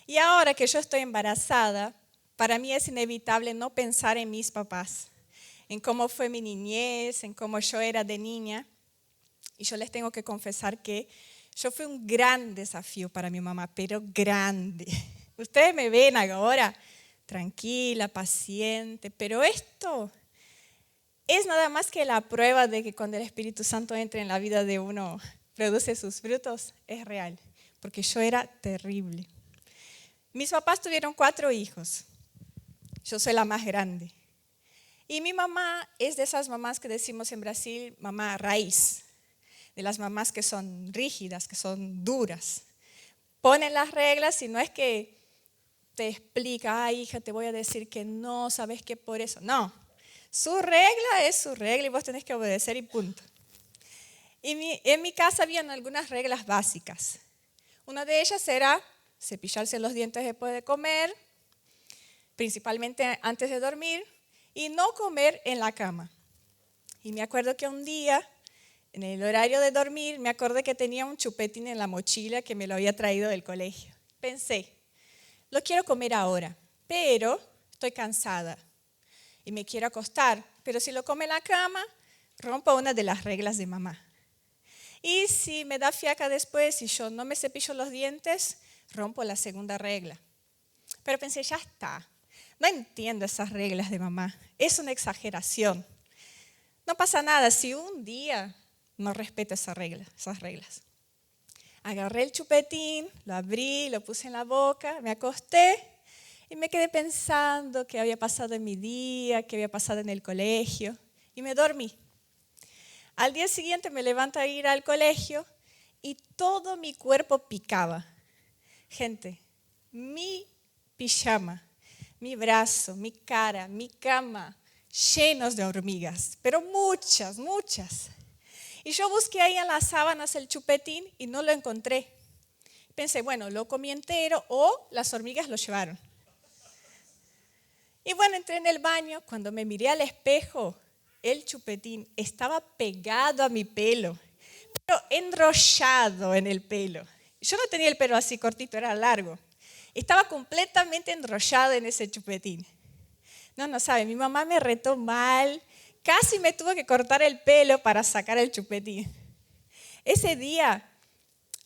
Y ahora que yo estoy embarazada, para mí es inevitable no pensar en mis papás, en cómo fue mi niñez, en cómo yo era de niña. Y yo les tengo que confesar que yo fui un gran desafío para mi mamá, pero grande. Ustedes me ven ahora tranquila, paciente, pero esto es nada más que la prueba de que cuando el Espíritu Santo entra en la vida de uno, produce sus frutos, es real, porque yo era terrible. Mis papás tuvieron 4 hijos, yo soy la más grande. Y mi mamá es de esas mamás que decimos en Brasil, mamá raíz, de las mamás que son rígidas, que son duras. Ponen las reglas y no es que te explica, ay hija, te voy a decir que no, sabes que por eso. No, su regla es su regla y vos tenés que obedecer y punto. Y en mi casa habían algunas reglas básicas. Una de ellas era cepillarse los dientes después de comer, principalmente antes de dormir, y no comer en la cama. Y me acuerdo que un día, en el horario de dormir, me acordé que tenía un chupetín en la mochila que me lo había traído del colegio. Pensé, lo quiero comer ahora, pero estoy cansada y me quiero acostar. Pero si lo como en la cama, rompo una de las reglas de mamá. Y si me da fiaca después y yo no me cepillo los dientes, rompo la segunda regla. Pero pensé, ya está. No entiendo esas reglas de mamá. Es una exageración. No pasa nada si un día no respeto esas reglas. Agarré el chupetín, lo abrí, lo puse en la boca, me acosté y me quedé pensando qué había pasado en mi día, qué había pasado en el colegio y me dormí. Al día siguiente me levanto a ir al colegio y todo mi cuerpo picaba. Gente, mi pijama, mi brazo, mi cara, mi cama, llenos de hormigas, pero muchas, muchas. Y yo busqué ahí en las sábanas el chupetín y no lo encontré. Pensé, bueno, lo comí entero o las hormigas lo llevaron. Y bueno, entré en el baño, cuando me miré al espejo, el chupetín estaba pegado a mi pelo, pero enrollado en el pelo. Yo no tenía el pelo así cortito, era largo. Estaba completamente enrollado en ese chupetín. No sabe, mi mamá me retó mal, casi me tuvo que cortar el pelo para sacar el chupetín. Ese día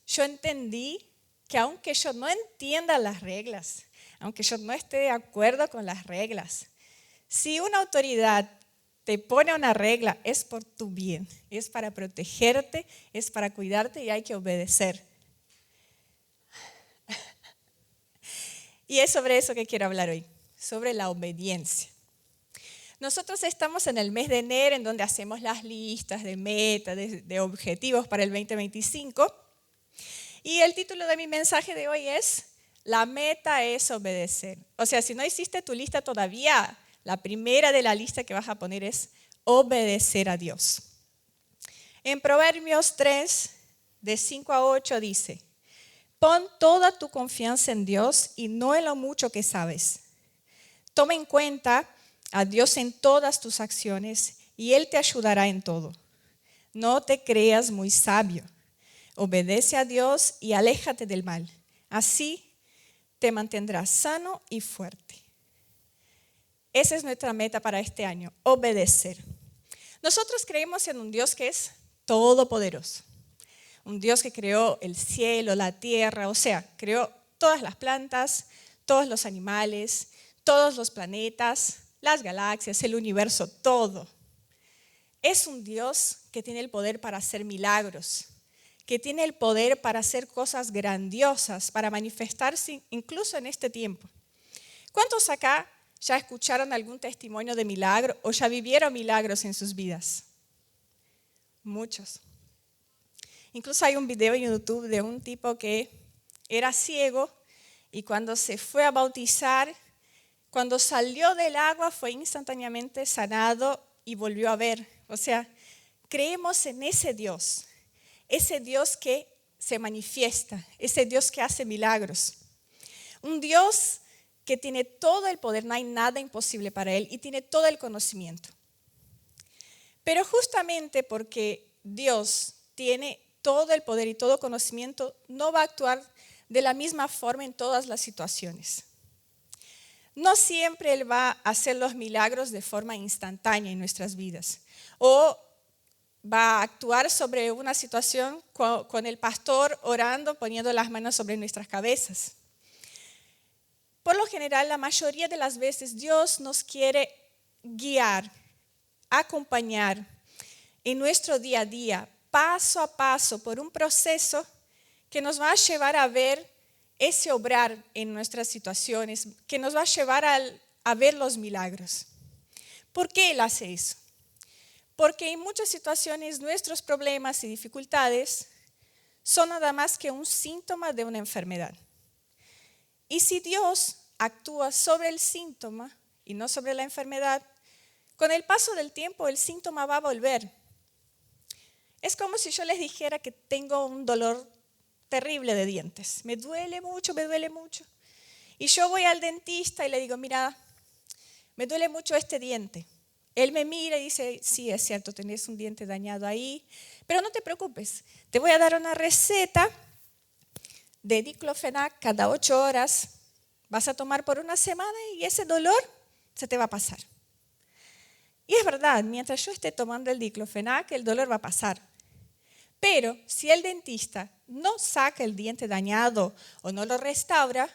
yo entendí que aunque yo no entienda las reglas, aunque yo no esté de acuerdo con las reglas, si una autoridad te pone una regla, es por tu bien, es para protegerte, es para cuidarte y hay que obedecer. Y es sobre eso que quiero hablar hoy, sobre la obediencia. Nosotros estamos en el mes de enero en donde hacemos las listas de metas, de objetivos para el 2025. Y el título de mi mensaje de hoy es, la meta es obedecer. O sea, si no hiciste tu lista todavía, la primera de la lista que vas a poner es obedecer a Dios. En Proverbios 3, de 5 a 8 dice, pon toda tu confianza en Dios y no en lo mucho que sabes. Toma en cuenta a Dios en todas tus acciones y Él te ayudará en todo. No te creas muy sabio. Obedece a Dios y aléjate del mal. Así te mantendrás sano y fuerte. Esa es nuestra meta para este año, obedecer. Nosotros creemos en un Dios que es todopoderoso. Un Dios que creó el cielo, la tierra, o sea, creó todas las plantas, todos los animales, todos los planetas, las galaxias, el universo, todo. Es un Dios que tiene el poder para hacer milagros, que tiene el poder para hacer cosas grandiosas, para manifestarse incluso en este tiempo. ¿Cuántos acá ya escucharon algún testimonio de milagro o ya vivieron milagros en sus vidas? Muchos. Incluso hay un video en YouTube de un tipo que era ciego y cuando se fue a bautizar, cuando salió del agua fue instantáneamente sanado y volvió a ver. O sea, creemos en ese Dios que se manifiesta, ese Dios que hace milagros. Un Dios que tiene todo el poder, no hay nada imposible para Él y tiene todo el conocimiento. Pero justamente porque Dios tiene todo el poder y todo conocimiento, no va a actuar de la misma forma en todas las situaciones. No siempre Él va a hacer los milagros de forma instantánea en nuestras vidas. O va a actuar sobre una situación con el pastor orando, poniendo las manos sobre nuestras cabezas. Por lo general, la mayoría de las veces Dios nos quiere guiar, acompañar en nuestro día a día, paso a paso, por un proceso que nos va a llevar a ver ese obrar en nuestras situaciones, que nos va a llevar a ver los milagros. ¿Por qué Él hace eso? Porque en muchas situaciones nuestros problemas y dificultades son nada más que un síntoma de una enfermedad. Y si Dios actúa sobre el síntoma y no sobre la enfermedad, con el paso del tiempo el síntoma va a volver. Es como si yo les dijera que tengo un dolor terrible de dientes. Me duele mucho. Y yo voy al dentista y le digo, mira, me duele mucho este diente. Él me mira y dice, sí, es cierto, tenés un diente dañado ahí, pero no te preocupes, te voy a dar una receta de diclofenac cada 8 horas, vas a tomar por una semana y ese dolor se te va a pasar. Y es verdad, mientras yo esté tomando el diclofenac, el dolor va a pasar. Pero si el dentista no saca el diente dañado o no lo restaura,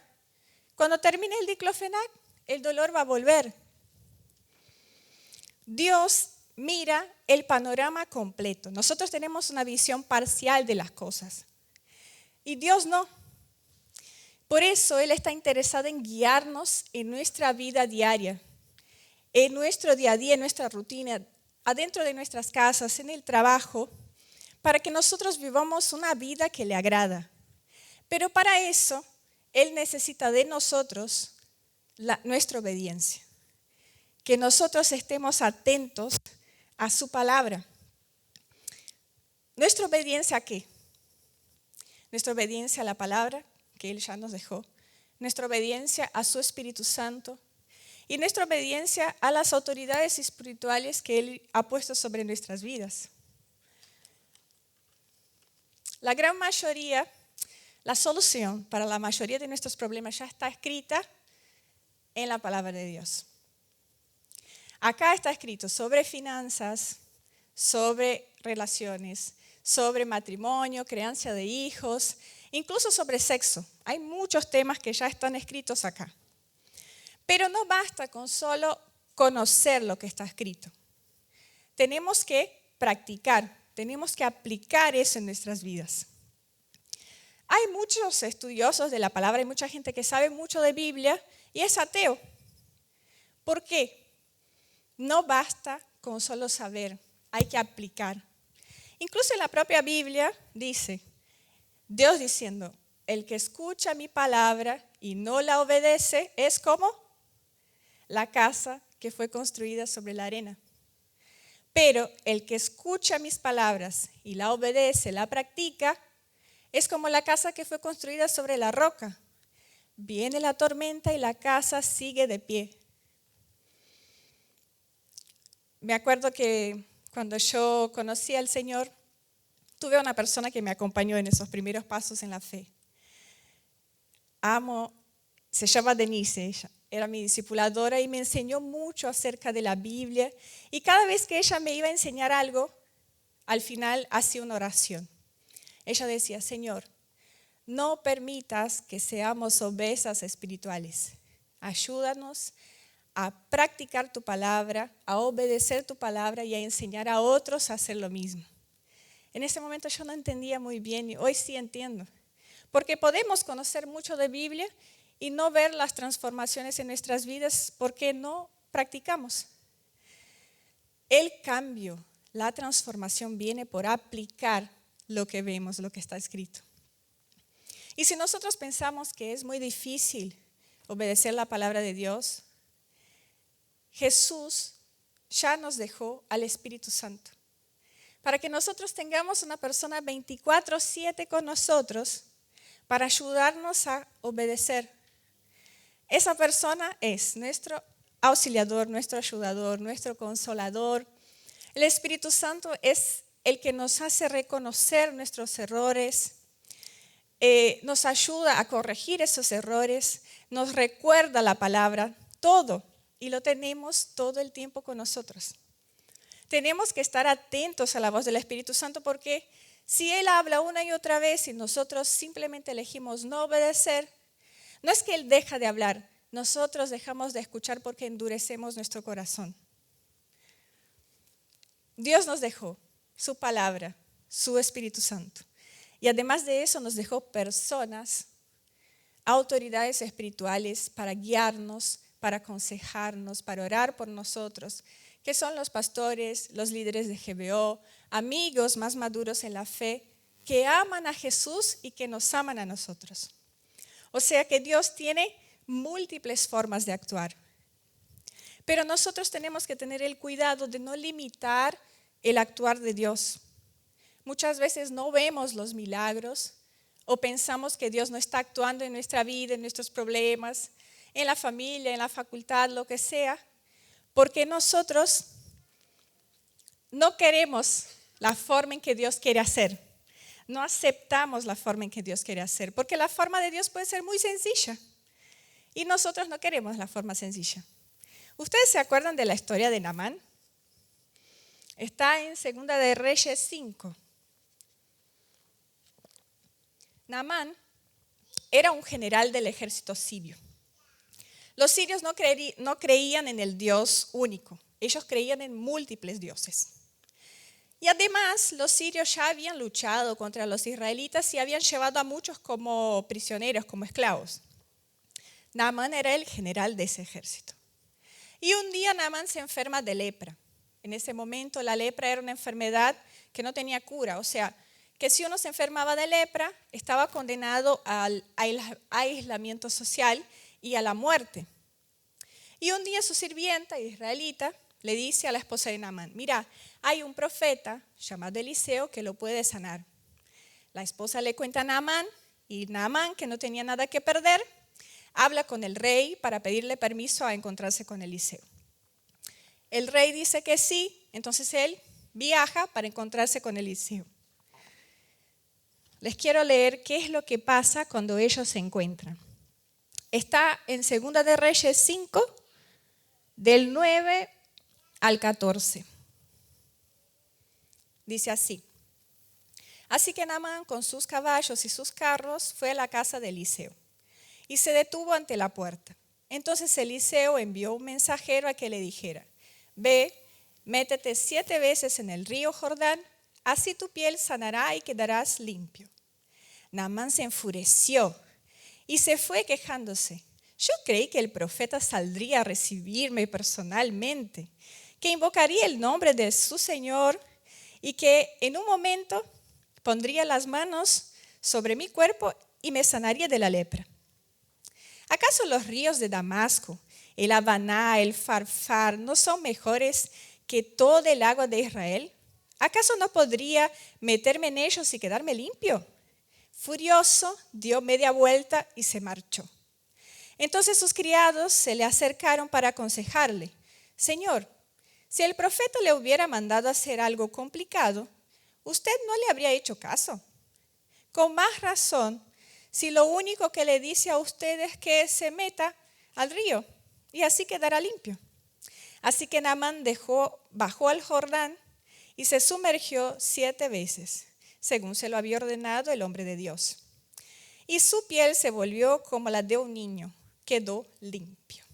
cuando termine el diclofenac, el dolor va a volver. Dios mira el panorama completo. Nosotros tenemos una visión parcial de las cosas. Y Dios no. Por eso Él está interesado en guiarnos en nuestra vida diaria, en nuestro día a día, en nuestra rutina, adentro de nuestras casas, en el trabajo, para que nosotros vivamos una vida que le agrada. Pero para eso, Él necesita de nosotros nuestra obediencia. Que nosotros estemos atentos a su palabra. ¿Nuestra obediencia a qué? Nuestra obediencia a la palabra que Él ya nos dejó. Nuestra obediencia a su Espíritu Santo. Y nuestra obediencia a las autoridades espirituales que Él ha puesto sobre nuestras vidas. La gran mayoría, la solución para la mayoría de nuestros problemas ya está escrita en la palabra de Dios. Acá está escrito sobre finanzas, sobre relaciones, sobre matrimonio, crianza de hijos, incluso sobre sexo. Hay muchos temas que ya están escritos acá. Pero no basta con solo conocer lo que está escrito. Tenemos que practicar, tenemos que aplicar eso en nuestras vidas. Hay muchos estudiosos de la palabra, hay mucha gente que sabe mucho de Biblia y es ateo. ¿Por qué? No basta con solo saber, hay que aplicar. Incluso en la propia Biblia dice, Dios diciendo, el que escucha mi palabra y no la obedece es como la casa que fue construida sobre la arena. Pero el que escucha mis palabras y la obedece, la practica, es como la casa que fue construida sobre la roca. Viene la tormenta y la casa sigue de pie. Me acuerdo que cuando yo conocí al Señor, tuve una persona que me acompañó en esos primeros pasos en la fe. Se llama Denise, ella era mi discipuladora y me enseñó mucho acerca de la Biblia. Y cada vez que ella me iba a enseñar algo, al final hacía una oración. Ella decía, Señor, no permitas que seamos obesas espirituales. Ayúdanos a practicar tu palabra, a obedecer tu palabra y a enseñar a otros a hacer lo mismo. En ese momento yo no entendía muy bien y hoy sí entiendo. Porque podemos conocer mucho de Biblia y no ver las transformaciones en nuestras vidas porque no practicamos. El cambio, la transformación viene por aplicar lo que vemos, lo que está escrito. Y si nosotros pensamos que es muy difícil obedecer la palabra de Dios, Jesús ya nos dejó al Espíritu Santo. Para que nosotros tengamos una persona 24/7 con nosotros para ayudarnos a obedecer. Esa persona es nuestro auxiliador, nuestro ayudador, nuestro consolador. El Espíritu Santo es el que nos hace reconocer nuestros errores. nos ayuda a corregir esos errores, nos recuerda la palabra, todo, y lo tenemos todo el tiempo con nosotros. Tenemos que estar atentos a la voz del Espíritu Santo porque si Él habla una y otra vez y nosotros simplemente elegimos no obedecer, no es que Él deja de hablar, nosotros dejamos de escuchar porque endurecemos nuestro corazón. Dios nos dejó su palabra, su Espíritu Santo. Y además de eso nos dejó personas, autoridades espirituales para guiarnos, para aconsejarnos, para orar por nosotros, que son los pastores, los líderes de GBO, amigos más maduros en la fe, que aman a Jesús y que nos aman a nosotros. O sea que Dios tiene múltiples formas de actuar. Pero nosotros tenemos que tener el cuidado de no limitar el actuar de Dios. Muchas veces no vemos los milagros o pensamos que Dios no está actuando en nuestra vida, en nuestros problemas, en la familia, en la facultad, lo que sea, porque nosotros no queremos la forma en que Dios quiere hacer. No aceptamos la forma en que Dios quiere hacer, porque la forma de Dios puede ser muy sencilla y nosotros no queremos la forma sencilla. ¿Ustedes se acuerdan de la historia de Naamán? Está en 2 de Reyes 5. Naamán era un general del ejército sirio. Los sirios no creían en el Dios único, ellos creían en múltiples dioses. Y además los sirios ya habían luchado contra los israelitas y habían llevado a muchos como prisioneros, como esclavos. Naamán era el general de ese ejército. Y un día Naamán se enferma de lepra. En ese momento la lepra era una enfermedad que no tenía cura, o sea, que si uno se enfermaba de lepra, estaba condenado al aislamiento social y a la muerte. Y un día su sirvienta israelita le dice a la esposa de Naamán, mira, hay un profeta llamado Eliseo que lo puede sanar. La esposa le cuenta a Naamán y Naamán, que no tenía nada que perder, habla con el rey para pedirle permiso a encontrarse con Eliseo. El rey dice que sí, entonces él viaja para encontrarse con Eliseo. Les quiero leer qué es lo que pasa cuando ellos se encuentran. Está en 2 de Reyes 5, del 9 al 14. Dice así. Así que Naamán con sus caballos y sus carros fue a la casa de Eliseo y se detuvo ante la puerta. Entonces Eliseo envió un mensajero a que le dijera, ve, métete 7 veces en el río Jordán, así tu piel sanará y quedarás limpio. Naamán se enfureció y se fue quejándose. Yo creí que el profeta saldría a recibirme personalmente, que invocaría el nombre de su Señor y que en un momento pondría las manos sobre mi cuerpo y me sanaría de la lepra. ¿Acaso los ríos de Damasco, el Habaná, el Farfar, no son mejores que todo el agua de Israel? ¿Acaso no podría meterme en ellos y quedarme limpio? Furioso, dio media vuelta y se marchó. Entonces sus criados se le acercaron para aconsejarle, Señor, si el profeta le hubiera mandado hacer algo complicado, usted no le habría hecho caso. Con más razón, si lo único que le dice a usted es que se meta al río y así quedará limpio. Así que Naamán bajó al Jordán y se sumergió 7 veces, según se lo había ordenado el hombre de Dios. Y su piel se volvió como la de un niño, quedó limpio.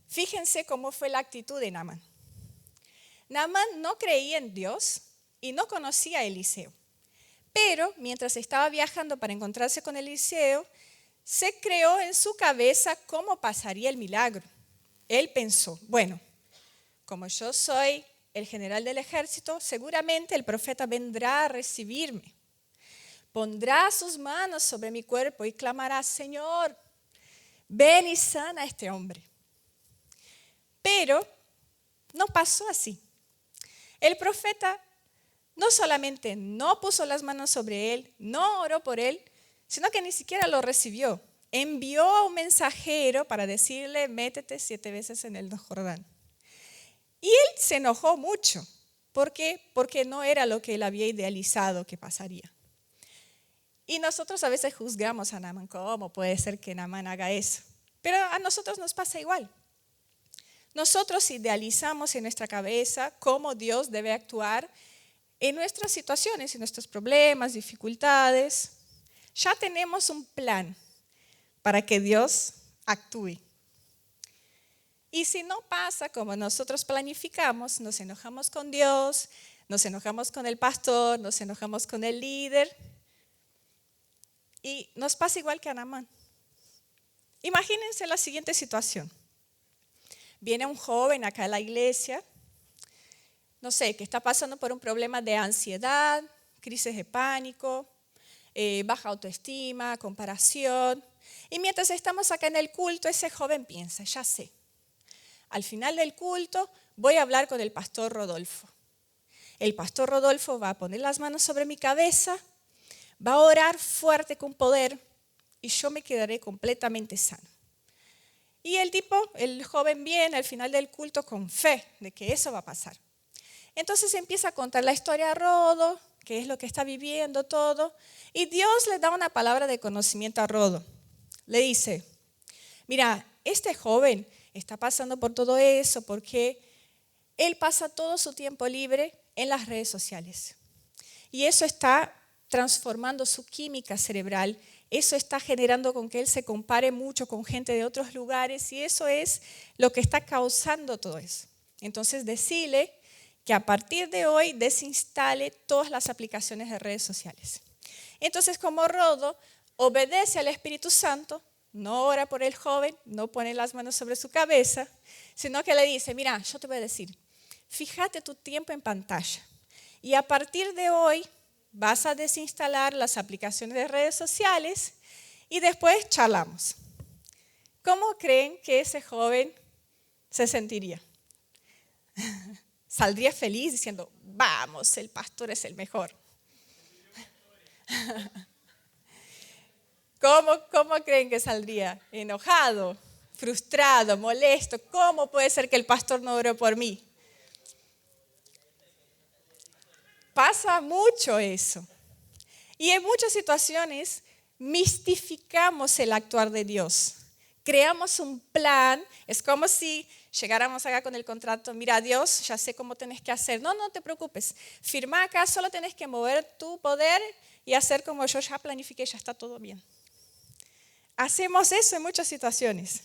Fíjense cómo fue la actitud de Naamán. Naamán no creía en Dios y no conocía a Eliseo. Pero mientras estaba viajando para encontrarse con Eliseo, se creó en su cabeza cómo pasaría el milagro. Él pensó, bueno, como yo soy el general del ejército, seguramente el profeta vendrá a recibirme. Pondrá sus manos sobre mi cuerpo y clamará, Señor, ven y sana a este hombre. Pero no pasó así. El profeta no solamente no puso las manos sobre él, no oró por él, sino que ni siquiera lo recibió. Envió a un mensajero para decirle, métete 7 veces en el Jordán. Y él se enojó mucho. ¿Por qué? Porque no era lo que él había idealizado que pasaría. Y nosotros a veces juzgamos a Naamán. ¿Cómo puede ser que Naamán haga eso? Pero a nosotros nos pasa igual. Nosotros idealizamos en nuestra cabeza cómo Dios debe actuar en nuestras situaciones, en nuestros problemas, dificultades. Ya tenemos un plan para que Dios actúe. Y si no pasa como nosotros planificamos, nos enojamos con Dios, nos enojamos con el pastor, nos enojamos con el líder. Y nos pasa igual que a Naamán. Imagínense la siguiente situación. Viene un joven acá a la iglesia, no sé, que está pasando por un problema de ansiedad, crisis de pánico, baja autoestima, comparación. Y mientras estamos acá en el culto, ese joven piensa, ya sé, al final del culto voy a hablar con el pastor Rodolfo. El pastor Rodolfo va a poner las manos sobre mi cabeza, va a orar fuerte con poder y yo me quedaré completamente sano. Y el joven viene al final del culto con fe de que eso va a pasar. Entonces empieza a contar la historia a Rodo, qué es lo que está viviendo todo. Y Dios le da una palabra de conocimiento a Rodo. Le dice, mira, este joven está pasando por todo eso porque él pasa todo su tiempo libre en las redes sociales. Y eso está transformando su química cerebral. Eso está generando con que él se compare mucho con gente de otros lugares y eso es lo que está causando todo eso. Entonces decile que a partir de hoy desinstale todas las aplicaciones de redes sociales. Entonces como Rodo obedece al Espíritu Santo, no ora por el joven, no pone las manos sobre su cabeza, sino que le dice, mira, yo te voy a decir, fíjate tu tiempo en pantalla y a partir de hoy vas a desinstalar las aplicaciones de redes sociales y después charlamos. ¿Cómo creen que ese joven se sentiría? Saldría feliz diciendo, vamos, el pastor es el mejor. ¿Cómo creen que saldría? Enojado, frustrado, molesto. ¿Cómo puede ser que el pastor no oró por mí? Pasa mucho eso. Y en muchas situaciones mistificamos el actuar de Dios. Creamos un plan, es como si llegáramos acá con el contrato, mira Dios, ya sé cómo tenés que hacer. No te preocupes, firma acá, solo tenés que mover tu poder y hacer como yo ya planifiqué, ya está todo bien. Hacemos eso en muchas situaciones.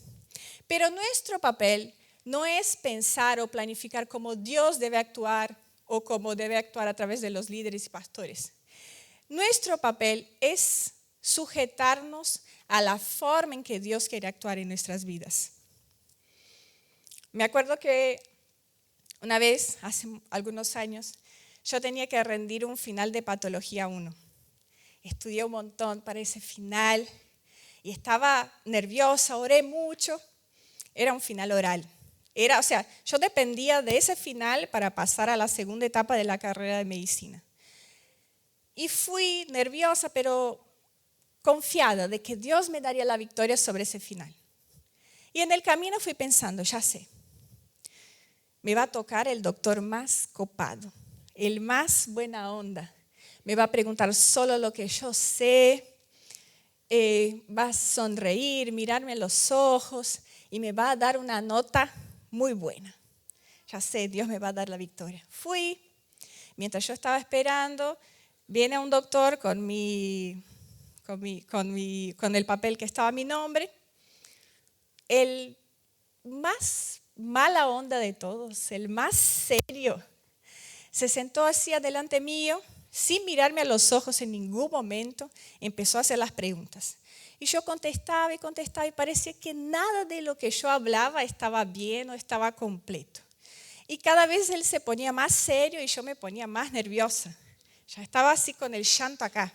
Pero nuestro papel no es pensar o planificar cómo Dios debe actuar o cómo debe actuar a través de los líderes y pastores. Nuestro papel es sujetarnos a la forma en que Dios quiere actuar en nuestras vidas. Me acuerdo que una vez, hace algunos años, yo tenía que rendir un final de patología 1. Estudié un montón para ese final y estaba nerviosa, oré mucho. Era un final oral. Yo dependía de ese final para pasar a la segunda etapa de la carrera de medicina. Y fui nerviosa, pero confiada de que Dios me daría la victoria sobre ese final. Y en el camino fui pensando, ya sé, me va a tocar el doctor más copado, el más buena onda. Me va a preguntar solo lo que yo sé, va a sonreír, mirarme a los ojos y me va a dar una nota muy buena. Ya sé, Dios me va a dar la victoria. Fui, mientras yo estaba esperando, viene un doctor con el papel que estaba a mi nombre, el más mala onda de todos, el más serio. Se sentó así adelante mío, sin mirarme a los ojos en ningún momento, empezó a hacer las preguntas. Y yo contestaba y parecía que nada de lo que yo hablaba estaba bien o estaba completo. Y cada vez él se ponía más serio y yo me ponía más nerviosa. Ya estaba así con el llanto acá.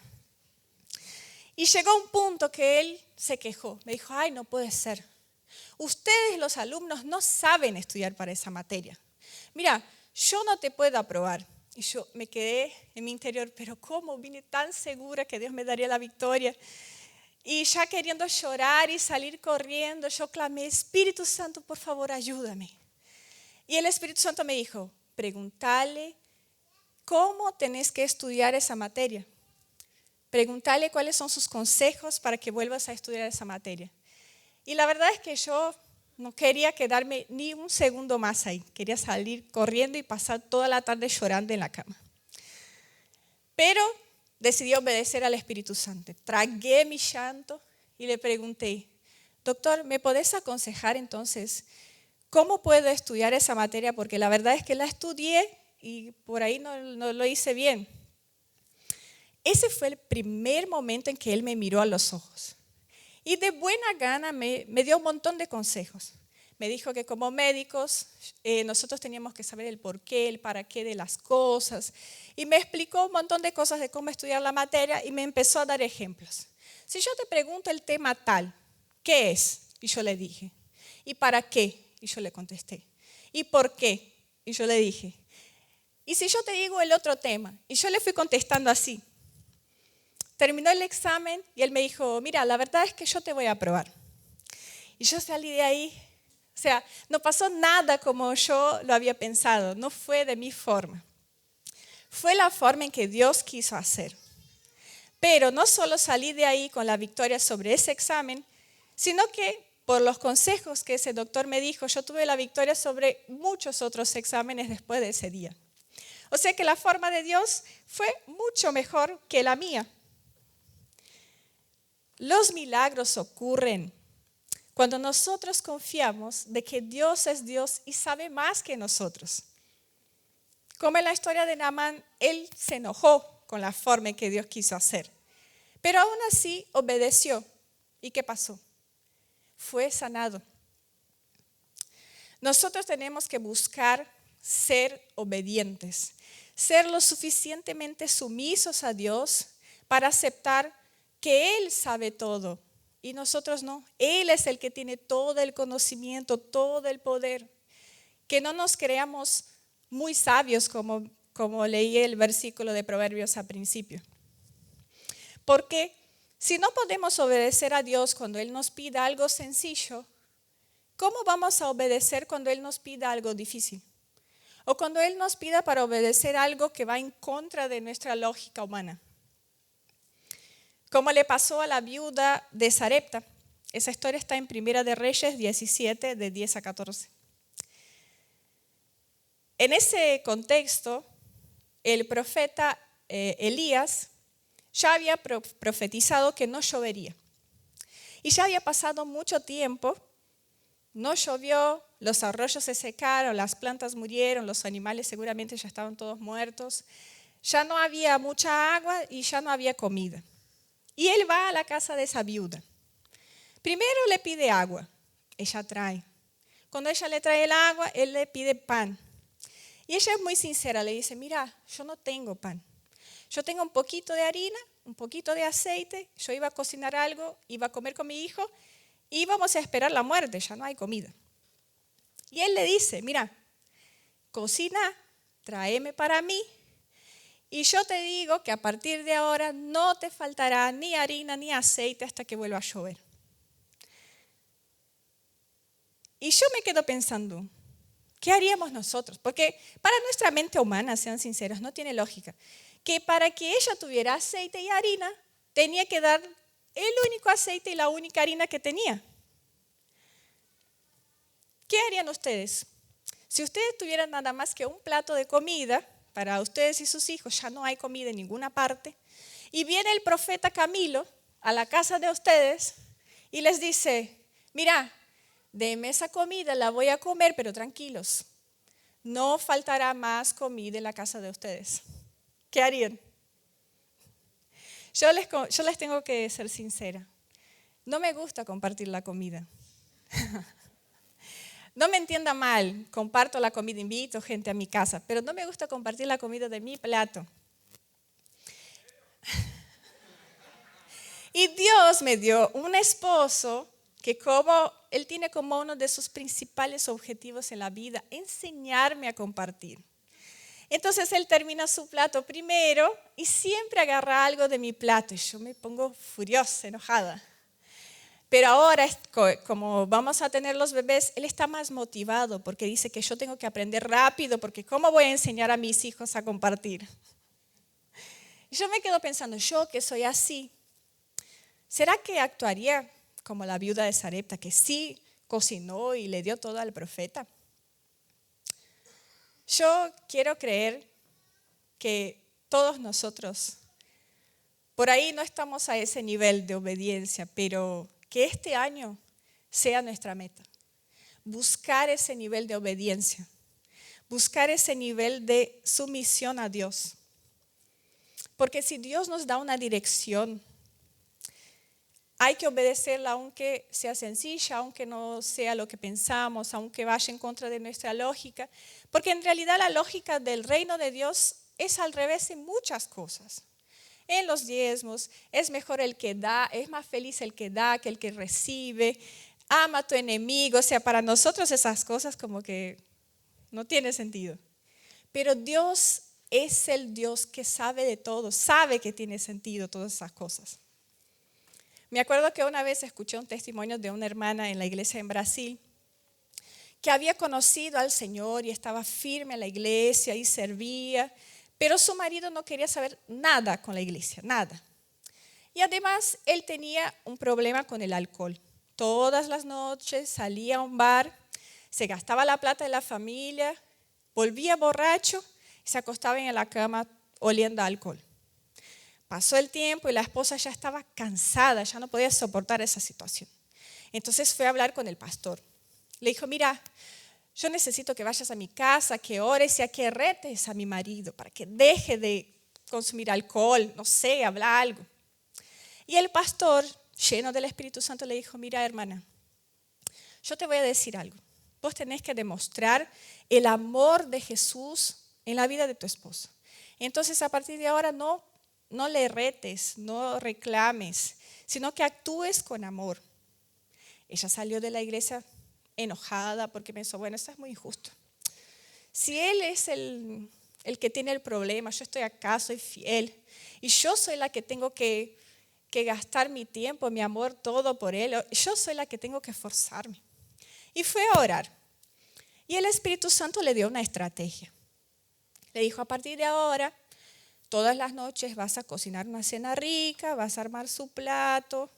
Y llegó un punto que él se quejó. Me dijo, ay, no puede ser. Ustedes los alumnos no saben estudiar para esa materia. Mira, yo no te puedo aprobar. Y yo me quedé en mi interior, pero ¿cómo? Vine tan segura que Dios me daría la victoria. Y ya queriendo llorar y salir corriendo, yo clamé, Espíritu Santo, por favor, ayúdame. Y el Espíritu Santo me dijo, pregúntale cómo tenés que estudiar esa materia. Preguntarle cuáles son sus consejos para que vuelvas a estudiar esa materia. Y la verdad es que yo no quería quedarme ni un segundo más ahí. Quería salir corriendo y pasar toda la tarde llorando en la cama. Pero decidí obedecer al Espíritu Santo. Tragué mi llanto y le pregunté, doctor, ¿me podés aconsejar entonces cómo puedo estudiar esa materia? Porque la verdad es que la estudié y por ahí no lo hice bien. Ese fue el primer momento en que él me miró a los ojos. Y de buena gana me dio un montón de consejos. Me dijo que como médicos nosotros teníamos que saber el porqué, el para qué de las cosas. Y me explicó un montón de cosas de cómo estudiar la materia y me empezó a dar ejemplos. Si yo te pregunto el tema tal, ¿qué es? Y yo le dije. ¿Y para qué? Y yo le contesté. ¿Y por qué? Y yo le dije. Y si yo te digo el otro tema, y yo le fui contestando así. Terminó el examen y él me dijo, mira, la verdad es que yo te voy a aprobar. Y yo salí de ahí, o sea, no pasó nada como yo lo había pensado, no fue de mi forma. Fue la forma en que Dios quiso hacer. Pero no solo salí de ahí con la victoria sobre ese examen, sino que por los consejos que ese doctor me dijo, yo tuve la victoria sobre muchos otros exámenes después de ese día. O sea que la forma de Dios fue mucho mejor que la mía. Los milagros ocurren cuando nosotros confiamos de que Dios es Dios y sabe más que nosotros. Como en la historia de Naamán, él se enojó con la forma en que Dios quiso hacer. Pero aún así obedeció. ¿Y qué pasó? Fue sanado. Nosotros tenemos que buscar ser obedientes, ser lo suficientemente sumisos a Dios para aceptar que Él sabe todo y nosotros no. Él es el que tiene todo el conocimiento, todo el poder. Que no nos creamos muy sabios como leí el versículo de Proverbios al principio. Porque si no podemos obedecer a Dios cuando Él nos pida algo sencillo, ¿cómo vamos a obedecer cuando Él nos pida algo difícil? O cuando Él nos pida para obedecer algo que va en contra de nuestra lógica humana. Como le pasó a la viuda de Sarepta. Esa historia está en Primera de Reyes 17, de 10 a 14. En ese contexto, el profeta Elías ya había profetizado que no llovería. Y ya había pasado mucho tiempo, no llovió, los arroyos se secaron, las plantas murieron, los animales seguramente ya estaban todos muertos. Ya no había mucha agua y ya no había comida. Y él va a la casa de esa viuda. Primero le pide agua, ella trae. Cuando ella le trae el agua, él le pide pan. Y ella es muy sincera, le dice, mira, yo no tengo pan. Yo tengo un poquito de harina, un poquito de aceite, yo iba a cocinar algo, iba a comer con mi hijo y íbamos a esperar la muerte, ya no hay comida. Y él le dice, mira, cocina, tráeme para mí. Y yo te digo que a partir de ahora no te faltará ni harina ni aceite hasta que vuelva a llover. Y yo me quedo pensando, ¿qué haríamos nosotros? Porque para nuestra mente humana, sean sinceros, no tiene lógica. Que para que ella tuviera aceite y harina, tenía que dar el único aceite y la única harina que tenía. ¿Qué harían ustedes? Si ustedes tuvieran nada más que un plato de comida, para ustedes y sus hijos ya no hay comida en ninguna parte, y viene el profeta Camilo a la casa de ustedes y les dice, mira, denme esa comida, la voy a comer, pero tranquilos, no faltará más comida en la casa de ustedes. ¿Qué harían? Yo les tengo que ser sincera, no me gusta compartir la comida. No me entienda mal, comparto la comida, invito gente a mi casa, pero no me gusta compartir la comida de mi plato. Y Dios me dio un esposo que él tiene como uno de sus principales objetivos en la vida, enseñarme a compartir. Entonces él termina su plato primero y siempre agarra algo de mi plato y yo me pongo furiosa, enojada. Pero ahora, como vamos a tener los bebés, él está más motivado porque dice que yo tengo que aprender rápido porque ¿cómo voy a enseñar a mis hijos a compartir? Y yo me quedo pensando, yo que soy así, ¿será que actuaría como la viuda de Sarepta, que sí cocinó y le dio todo al profeta? Yo quiero creer que todos nosotros, por ahí no estamos a ese nivel de obediencia, pero que este año sea nuestra meta. Buscar ese nivel de obediencia, buscar ese nivel de sumisión a Dios. Porque si Dios nos da una dirección, hay que obedecerla aunque sea sencilla, aunque no sea lo que pensamos, aunque vaya en contra de nuestra lógica. Porque en realidad la lógica del reino de Dios es al revés en muchas cosas. En los diezmos, es mejor el que da, es más feliz el que da que el que recibe. Ama a tu enemigo, o sea, para nosotros esas cosas como que no tiene sentido. Pero Dios es el Dios que sabe de todo, sabe que tiene sentido todas esas cosas. Me acuerdo que una vez escuché un testimonio de una hermana en la iglesia en Brasil que había conocido al Señor y estaba firme en la iglesia y servía, pero su marido no quería saber nada con la iglesia, nada. Y además él tenía un problema con el alcohol. Todas las noches salía a un bar, se gastaba la plata de la familia, volvía borracho y se acostaba en la cama oliendo a alcohol. Pasó el tiempo y la esposa ya estaba cansada, ya no podía soportar esa situación. Entonces fue a hablar con el pastor. Le dijo, mira, yo necesito que vayas a mi casa, que ores y a que retes a mi marido para que deje de consumir alcohol, no sé, habla algo. Y el pastor, lleno del Espíritu Santo, le dijo, mira hermana, yo te voy a decir algo. Vos tenés que demostrar el amor de Jesús en la vida de tu esposo. Entonces a partir de ahora no le retes, no reclames, sino que actúes con amor. Ella salió de la iglesia enojada porque pensó, bueno, esto es muy injusto. Si él es el que tiene el problema, yo estoy acá, soy fiel, y yo soy la que tengo que gastar mi tiempo, mi amor, todo por él, yo soy la que tengo que esforzarme. Y fue a orar. Y el Espíritu Santo le dio una estrategia. Le dijo, a partir de ahora, todas las noches vas a cocinar una cena rica, vas a armar su plato,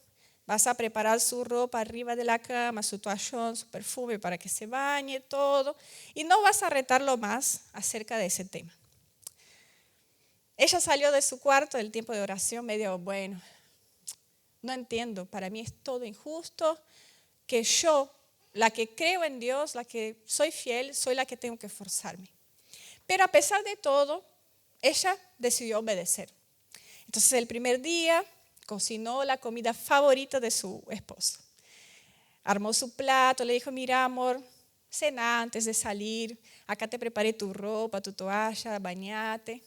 vas a preparar su ropa arriba de la cama, su toallón, su perfume para que se bañe, todo. Y no vas a retarlo más acerca de ese tema. Ella salió de su cuarto del tiempo de oración medio, bueno, no entiendo, para mí es todo injusto, que yo, la que creo en Dios, la que soy fiel, soy la que tengo que esforzarme. Pero a pesar de todo, ella decidió obedecer. Entonces el primer día cocinó la comida favorita de su esposo. Armó su plato, le dijo, mira amor, cena antes de salir, acá te preparé tu ropa, tu toalla, bañate.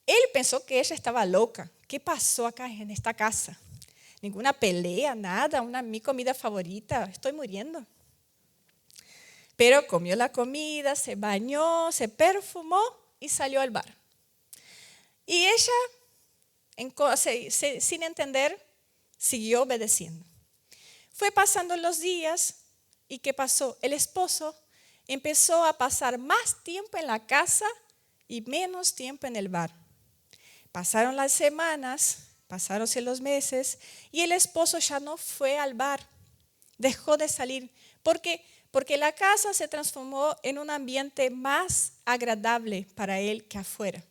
Él pensó que ella estaba loca. ¿Qué pasó acá en esta casa? Ninguna pelea, nada, mi comida favorita, estoy muriendo. Pero comió la comida, se bañó, se perfumó y salió al bar. Y ella, sin entender, siguió obedeciendo. Fue pasando los días y ¿qué pasó? El esposo empezó a pasar más tiempo en la casa y menos tiempo en el bar. Pasaron las semanas, pasaronse los meses y el esposo ya no fue al bar, dejó de salir. ¿Por qué? Porque la casa se transformó en un ambiente más agradable para él que afuera.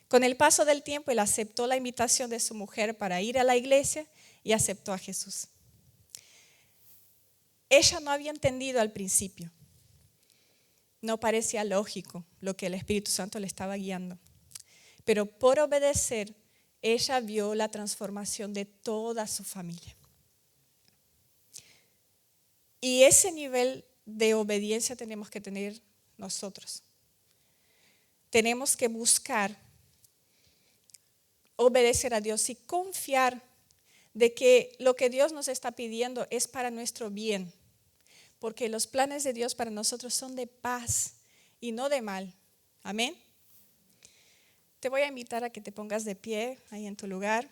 Con el paso del tiempo, él aceptó la invitación de su mujer para ir a la iglesia y aceptó a Jesús. Ella no había entendido al principio. No parecía lógico lo que el Espíritu Santo le estaba guiando. Pero por obedecer, ella vio la transformación de toda su familia. Y ese nivel de obediencia tenemos que tener nosotros. Tenemos que buscar obedecer a Dios y confiar de que lo que Dios nos está pidiendo es para nuestro bien. Porque los planes de Dios para nosotros son de paz y no de mal. Amén. Te voy a invitar a que te pongas de pie ahí en tu lugar.